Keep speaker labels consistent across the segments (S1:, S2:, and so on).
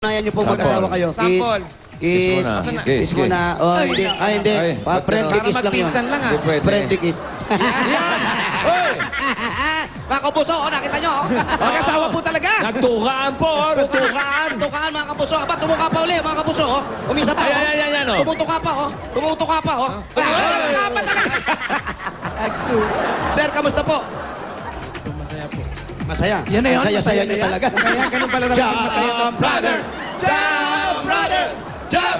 S1: Unayan niyo po mag-asawa kayo.
S2: Sample.
S1: Kiss. Kiss muna. Oh, hindi. Ay, hindi. Friendly kiss lang yun.
S2: Magpinsan lang ah.
S1: Friendly kiss.
S2: Hoy!
S1: Mga kapuso, nakita nyo.
S2: Mag-asawa po talaga.
S3: Nagtukaan po, nagtukaan.
S1: Tukaan mga kapuso. Aba, tumuka pa uli mga kapuso. Umisa pa.
S3: Ayan, oh.
S1: Tumutuka pa. Tumutuka pa.
S2: Tumutuka pa talaga.
S1: Sir, kamusta po?
S4: Masaya po.
S1: Masaya.
S4: Yan na yun,
S1: Masaya
S4: masaya
S1: niyo
S4: na yan.
S1: talaga.
S2: Kaya ganun pala talaga. Masaya to.
S1: brother! Jump, brother! Jump!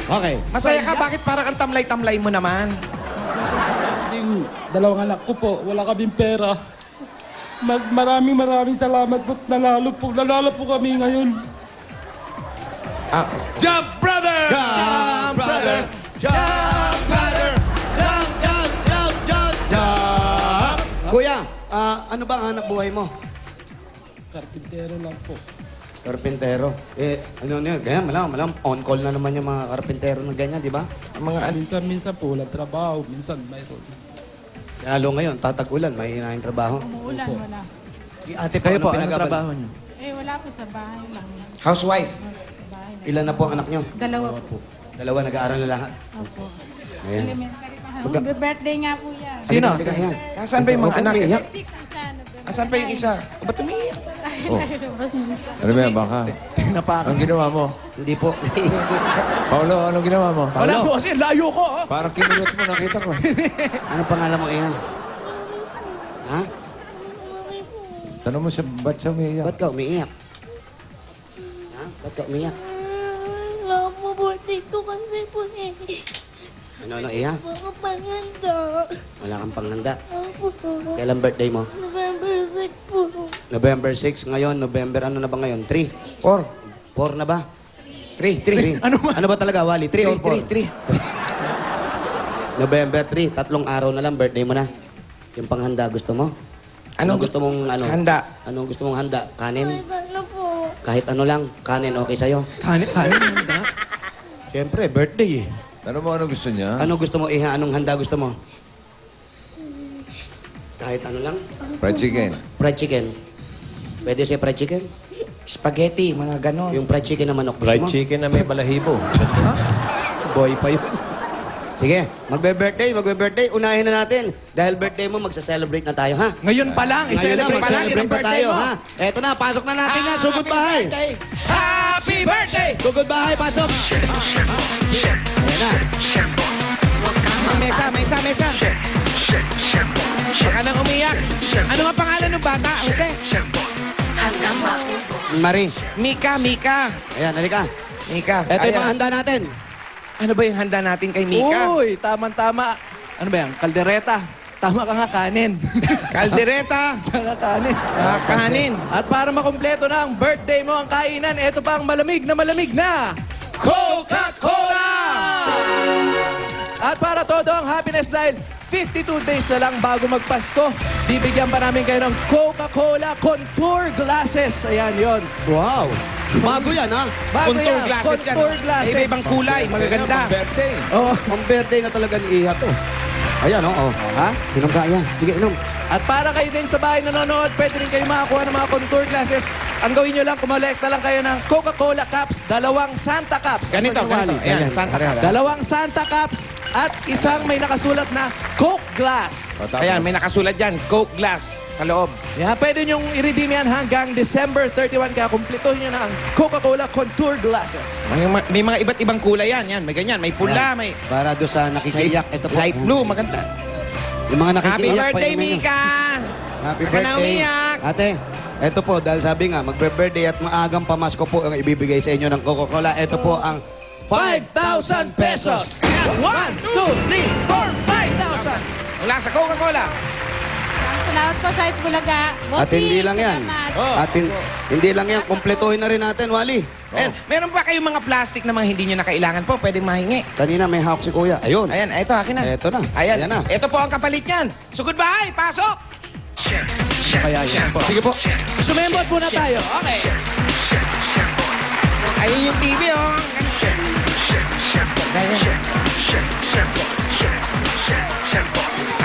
S1: Okay.
S2: Masaya ka? Bakit parang ang tamlay-tamlay mo naman?
S4: Yung dalawang anak ko po, wala kaming pera. Maraming salamat po. Nanalo po kami ngayon.
S3: Jump, brother!
S1: Jump, brother! Jump, brother! Jump! Kuya, ano ba ang hanap buhay mo?
S4: Karpintero lang po.
S1: Karpintero. Ano yun? Ganyan, malam. On-call na naman yung mga karpintero na ganyan, di ba?
S2: Ang mga
S4: Minsan po, walang trabaho. Minsan mayroon.
S1: Lalo ngayon, tatag-ulan, may hinahin trabaho.
S5: Umuulan, wala.
S1: Ate
S4: Kayo po, anong
S1: pinag-abal?
S4: trabaho niyo?
S5: Eh, wala po sa bahay lang.
S2: housewife.
S5: Sa bahay lang.
S1: Ilan na po ang anak nyo?
S5: Dalawa po.
S1: Dalawa, nag-aaral na lahat.
S5: Opo.
S1: Ayan.
S5: Elementary pa. Birthday nga po yan.
S4: Sino?
S1: Halika, halika, yan.
S2: Nasaan ba yung mga anak?
S1: Iyak.
S5: 6 isa. November
S2: Asan pa yung isa? Ba't umiiyak?
S3: Oh.
S5: Labas ng isa.
S3: Ano ba yan, baka?
S4: Tinapakan.
S3: Anong ginawa mo?
S1: Hindi po.
S3: Paulo, anong ginawa mo?
S4: Wala po kasi, layo ko. Oh.
S3: Parang kinulot mo, nakita ko.
S1: Ano pangalan mo, Iha? Ha?
S3: Tanong mo siya, ba't siya umiiyak?
S1: Ba't ka umiiyak? Ha? Ba't ka umiiyak?
S6: Wala po birthday ko kasi po eh.
S1: Ano, Iha?
S6: Baka panganda.
S1: Wala kang panghanda.
S6: Opo.
S1: Kailan birthday mo?
S6: November 6 po.
S1: November 6. Ngayon, November, ano na ba ngayon? 3?
S2: 4.
S1: 4 na ba?
S2: 3.
S1: Ano ba talaga, Wally? 3 or 4?
S2: 3.
S1: November 3, 3 araw na lang, birthday mo na. Yung panghanda, gusto mo?
S2: Anong
S1: gusto mong ano?
S2: Handa.
S1: Anong gusto mong handa? Kanin?
S6: Ay, ano po?
S1: Kahit ano lang, kanin okay sa'yo?
S4: Kanin, handa.
S1: Siyempre, birthday eh.
S3: Tanong mo anong gusto niya?
S1: Ano gusto mo, Iha? Anong handa gusto mo? Kahit ano lang?
S3: Fried chicken.
S1: Fried chicken. Pwede siya fried chicken?
S2: Spaghetti, mga ganon.
S1: Yung fried chicken na manok gusto mo?
S3: chicken na may balahibo.
S1: Boy pa yun. Sige, magbe-birthday. Unahin na natin. Dahil birthday mo, magsa-celebrate na tayo, ha?
S4: Ngayon pa lang,
S1: Ngayon na,
S4: i-celebrate pa lang
S1: mag-celebrate
S4: yung
S1: na
S4: birthday
S1: tayo,
S4: mo.
S1: ha? Eto na, pasok na natin yan. Sugod bahay.
S2: Happy birthday!
S1: Sugod bahay, pasok. Ayan na.
S2: Mesa. Baka nang umiyak. Ano nga pangalan ng bata, Jose?
S1: Marie.
S2: Mika.
S1: Ayan, halika.
S2: Mika.
S1: Eto yung
S2: Ayan.
S1: mga handa natin.
S2: Ano ba yung handa natin kay Mika?
S4: Uy, tama-tama. Ano ba yan? Kaldereta. Tama ka nga, kanin.
S2: Kaldereta.
S4: Tsaka kanin.
S2: Kanin.
S4: At para makumpleto na ang birthday mo ang kainan, ito pa ang malamig na Coca-Cola! At para todo ang happiness dahil 52 days na lang bago magpasko, bibigyan pa namin kayo ng Coca-Cola Contour Glasses. Ayan yon.
S1: Wow. Bago yan, ha?
S4: Bago
S2: Contour
S4: yan.
S2: glasses yan.
S4: Contour glasses.
S2: Iba-ibang kulay, magaganda.
S3: Birthday.
S4: Oh.
S1: Ang birthday na talaga ni Iha to. Ayan, oo.
S4: Ha?
S1: Inom ka, Iha. Sige, inom.
S4: At para kayo din sa bahay nanonood, pwede rin kayo makakuha ng mga contour glasses. Ang gawin nyo lang, kumolekta lang kayo ng Coca-Cola cups, 2 Santa cups.
S2: Ganito. Ayan, Santa Clara.
S4: 2 Santa cups at isang may nakasulat na Coke glass.
S2: Ayan, may nakasulat dyan. Coke glass sa loob.
S4: Yan, pwede nyong i-redeem yan hanggang December 31. Kaya kumplituhin nyo na ang Coca-Cola contour glasses.
S2: May mga iba't ibang kulay yan. Yan, may ganyan. May pula,
S1: Ayan.
S2: may
S1: Para doon sa nakikiyak. Ito po.
S2: light blue. Maganda.
S1: Yung mga
S2: Happy
S1: nakikiyak.
S2: birthday,
S1: painumin nyo.
S2: Mika!
S1: Happy
S2: Baka na
S1: birthday.
S2: umiyak.
S1: Ate, eto po, dahil sabi nga, magbe-birthday at maagang pamasko po ang ibibigay sa inyo ng Coca-Cola. Ito po ang
S4: 5,000 pesos! 1, 2, 3, 4, 5,000!
S2: Mula sa Coca-Cola.
S5: Salamat po sa Itbulaga.
S1: At hindi lang yan.
S5: Salamat.
S1: At hindi lang yan, kumpletuhin na rin natin, Wally.
S2: Ayan, meron pa kayong mga plastic na mga hindi nyo na kailangan po. Pwedeng mahingi.
S1: Kanina may hawak si Kuya. Ayun.
S2: Ayan, ito, akin na.
S1: Eto na.
S2: Ayan,
S1: Ayan na.
S2: ito po ang kapalit niyan. So, goodbye! Pasok!
S4: Kaya yan po.
S1: Sige po.
S4: Sumembot muna tayo. Okay.
S2: Ayun yung TV, oh. Ayan.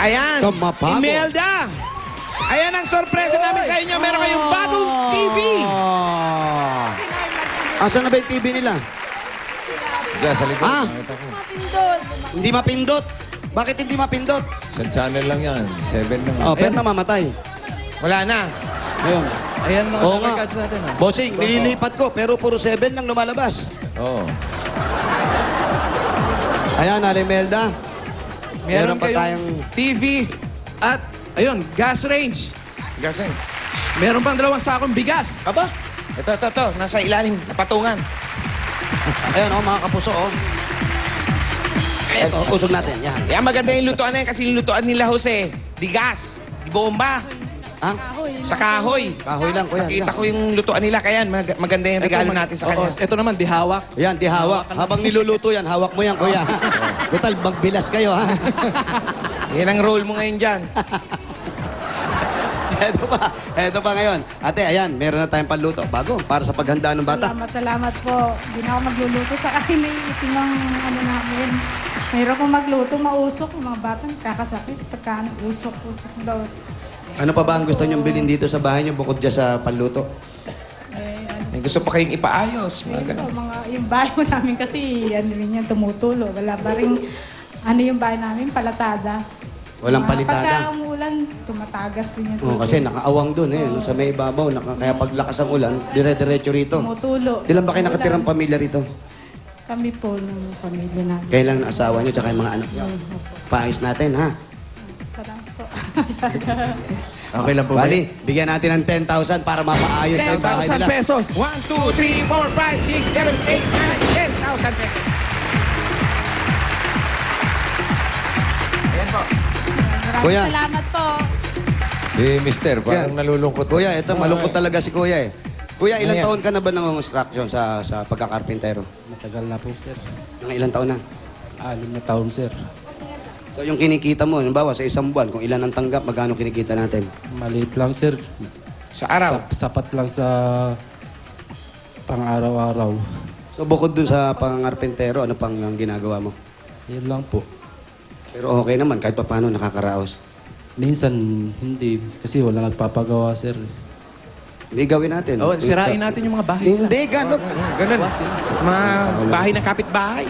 S2: Ayan.
S1: Tumapago.
S2: Imelda! Ayan ang sorpresa namin sa inyo. Meron kayong bagong TV.
S1: Asan na ba yung TV nila?
S3: Diyan, sa likod.
S1: Ah!
S3: Nakita ko.
S6: Mapindot.
S1: Hindi mapindot. Bakit hindi mapindot?
S3: Isang channel lang yan. 7 lang.
S1: Oh, pero namamatay.
S2: Wala na.
S1: Ayun.
S4: Ayan mga
S1: Oo
S4: number
S1: nga.
S4: cards natin. Ha?
S1: Bossing, nililipat ko, pero puro 7 lang lumalabas.
S3: Oo.
S1: Ayan, Arimelda.
S4: Meron
S1: Meron pa
S4: kayong
S1: tayong-
S4: TV at, ayun, gas range.
S2: Gasay.
S4: Meron pang 2 sakong bigas.
S1: Aba?
S2: Ito. Nasa ilalim. Napatungan.
S1: Ayan, oh, mga kapuso, oh. Eto, usog natin. Yan.
S2: Yan, maganda yung lutuan na yan kasi yung lutuan nila, Jose. Di gas. Di bomba.
S1: Ha?
S5: Kahoy.
S2: Sa kahoy.
S1: Kahoy lang, kuya.
S2: Nakita ko yung lutuan nila. Kaya maganda yung regalo natin sa kanya.
S4: Ito naman, di hawak.
S1: Yan, di hawak. Habang niluluto yan, hawak mo yan, kuya. Total, magbilas kayo, ha?
S2: Yan ang role mo ngayon dyan.
S1: Eto pa ngayon. Ate, ayan, meron na tayong panluto. Bago, para sa paghanda ng bata.
S5: Salamat po. Hindi na ako magluluto sa kanila. Itim ang ano namin. Mayroon kong magluto, mausok. Yung mga bata, kakasakit. Pagka usok daw.
S1: Ano pa ba ang gusto niyong bilhin dito sa bahay niyo bukod dyan sa panluto?
S5: Eh, ano,
S2: May gusto pa kayong ipaayos. Mga
S5: ito,
S2: ganun.
S5: yung bahay mo namin kasi, ano rin yan, tumutulo. Wala ba rin, ano yung bahay namin, palatada.
S1: Walang palitada.
S5: Pagka umulan, tumatagas din yung
S1: Oh, kasi nakaawang doon eh. Sa may ibabaw, kaya paglakas ang ulan, dire-diretso rito.
S5: tumutulo.
S1: Ilan ba kayo nakatirang pamilya rito?
S5: Kami po ng pamilya namin.
S1: Kailan ang asawa niyo tsaka yung mga anak niyo? Paayos natin, ha?
S5: Salamat po.
S4: Okay lang po ba?
S1: Bali, bigyan natin ng 10,000 para mapaayos yung bahay
S4: 10,000
S1: nila.
S4: pesos.
S2: 1, 2, 3, 4, 5, 6, 7, 8, 9, 10,000 pesos. Ayan po.
S5: Maraming
S1: Kuya.
S5: salamat po.
S3: Si Mister, parang
S1: Yan.
S3: nalulungkot.
S1: Kuya, ito malungkot talaga si Kuya eh. Kuya, ilang
S2: Ano yan?
S1: taon ka na ba nang-construction sa pagkakarpintero?
S7: Matagal na po, sir.
S1: Mga ilang taon na?
S7: 6 na taon, sir.
S1: So yung kinikita mo, halimbawa sa isang buwan, kung ilan ang tanggap, magkano kinikita natin?
S7: Maliit lang, sir.
S2: Sa araw.
S7: Sapat lang sa pang-araw-araw.
S1: So bukod dun sa pangarpintero, ano pang ang ginagawa mo?
S7: Yun lang po.
S1: Pero okay naman, kahit pa paano nakakaraos.
S7: Minsan, hindi. Kasi wala nagpapagawa, sir.
S1: Hindi gawin natin.
S4: Oh, sirain natin yung mga bahay nila.
S1: Hindi, ganun.
S2: Ganun. Mga bahay ng kapitbahay.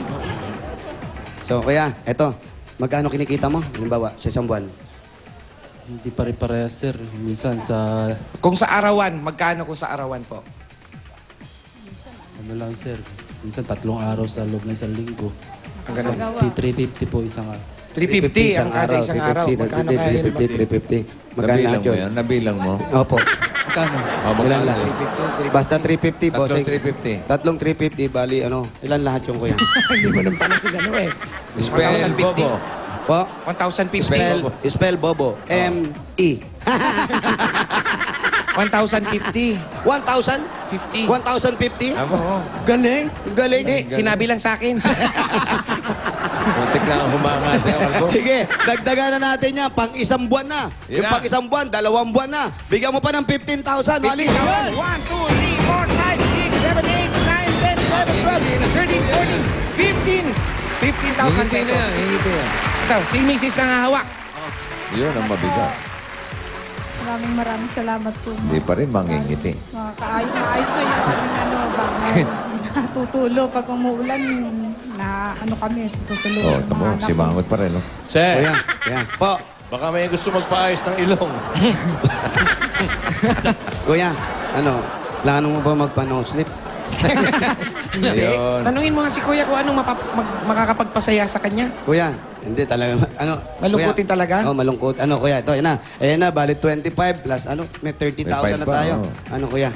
S1: So kuya, eto, magkano kinikita mo? Halimbawa, sa isang buwan?
S7: Hindi pare-parehas, sir. Minsan sa,
S2: Kung sa arawan, magkano kung sa arawan po?
S7: ano lang, sir. Minsan 3 araw sa loob ng 1 linggo.
S2: Ang ganun.
S7: 350 po isang araw.
S2: 350 ang kada isang araw.
S1: 350,
S2: Magkano kaya yun?
S1: 350. Magkano
S3: Nabilang
S1: lahat
S3: mo
S1: yun?
S3: yan? Nabilang mo?
S1: Opo.
S4: Magkano?
S3: Oh,
S1: Ilan
S3: magkano
S1: lahat?
S3: yun?
S1: Basta 350, boss.
S3: Tatlong 350.
S1: Tatlong 350, bali ano, ilan lahat yung kuya?
S2: Hindi mo naman pala gano'n eh.
S3: Spell
S2: 1,050.
S3: Bobo.
S1: Po?
S2: 1,050.
S1: Spell Bobo. M-E.
S2: 1,050.
S1: 1,000?
S2: 50.
S1: 1,050?
S3: Amo.
S4: Galing.
S1: Galing.
S2: Hindi, sinabi lang sa akin.
S3: Muntik na ang humanga sa'yo, Albo.
S1: Sige, dagdagan na natin yan. Pang isang buwan na.
S3: Yan
S1: Yung
S3: na.
S1: pang isang buwan, 2 buwan na. Bigyan mo pa ng 15,000. Mali.
S2: 1, 2, 3, 4, 5, 6, 7, 8, 9, 10, 11, 12, 13, 14, 15. 15,000
S3: Hingiti na yan,
S2: pesos.
S3: hingiti yan.
S2: Ito, si Mrs. nangahawak.
S3: Yun ang mabigat.
S5: Maraming salamat po.
S3: Hindi pa rin mangingiti.
S5: Maayos na yung ano, tutulo pag umuulan na ano kami, tutulo.
S3: Oh, tamo, si Mangot pa rin, no?
S8: Sir,
S1: Kuya, kuya. Po,
S8: baka may gusto magpaayos ng ilong.
S1: kuya, ano, plano mo ba magpa-no sleep?
S3: Ayun.
S2: Tanungin mo nga si Kuya kung anong makakapagpasaya sa kanya.
S1: Kuya, hindi talaga. Ano,
S2: Malungkutin
S1: kuya?
S2: talaga?
S1: Oh, malungkot. Ano, kuya, ito, yan na. Ayan na, bali 25 plus, ano, may 30,000 na
S3: 25 pa,
S1: tayo.
S3: oh.
S1: Ano, kuya?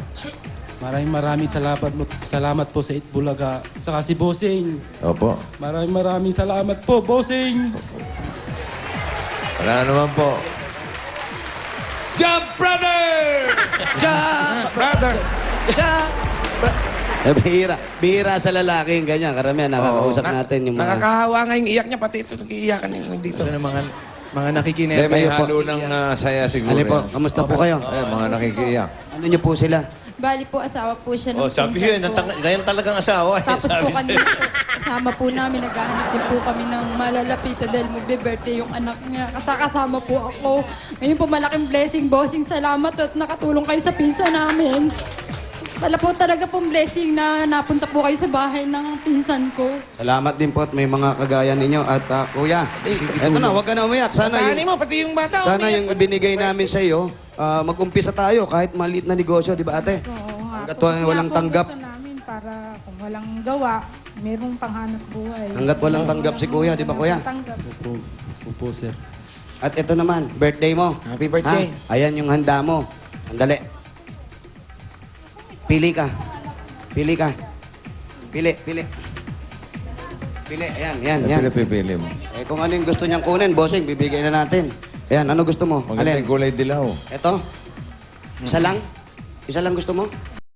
S7: Maraming salamat po sa Itbulaga. Saka si Bossing.
S3: Opo.
S7: Maraming salamat po, Bossing.
S3: Wala naman po.
S8: Jump, brother!
S2: Brother!
S1: Bihira sa lalaki yung ganyan. Karamihan, nakakausap natin yung mga...
S2: Nakakahawa nga yung iyak niya, pati ito nag-iiyakan yung dito.
S4: Ito na mga nakikinig.
S3: Hindi, may
S1: kayo po.
S3: halo ng saya siguro.
S1: Ano po,
S3: yan.
S1: kamusta po kayo?
S3: Ay, mga nakikiyak.
S1: Ano niyo po sila?
S9: Bali po, asawa po siya ng
S8: Oh, sabi siya,
S9: pinsan ko.
S8: yan talagang asawa. eh.
S9: Tapos
S8: Sabi
S9: po
S8: siya.
S9: kanina po, kasama po namin, naghahanap din po kami ng malalapitan dahil magbe-birthday yung anak niya. Kasama po ako. Ngayon po malaking blessing, bossing. Salamat at nakatulong kayo sa pinsan namin. Talaga pong blessing na napunta po kayo sa bahay ng pinsan ko.
S1: Salamat din po at may mga kagaya ninyo. At kuya, eto na, huwag ka na umiyak. Sana
S2: Tahanin
S1: yung,
S2: mo, pati yung bata.
S1: sana
S2: umiyak.
S1: yung ibinigay namin sa iyo, mag-umpisa tayo kahit maliit na negosyo, di ba ate?
S5: Oo nga.
S1: Hanggat
S5: po. Kasi
S1: walang
S5: nga po
S1: tanggap.
S5: gusto namin para kung walang gawa, merong panghanap buhay.
S1: Hanggat walang tanggap si kuya, di ba kuya?
S5: Tanggap.
S7: Opo, sir.
S1: At ito naman, birthday mo.
S2: Happy birthday.
S1: Ha? Ayan yung handa mo. Andali. Pili ka. Pili ka. Pili. Ayan, yan.
S3: Ano pipili mo?
S1: Eh, kung ano yung gusto niyang kunin, bossing, bibigay na natin. Ayan, ano gusto mo?
S3: Maganda
S1: Alin?
S3: yung gulay dilaw.
S1: Ito? Isa lang? Isa lang gusto mo?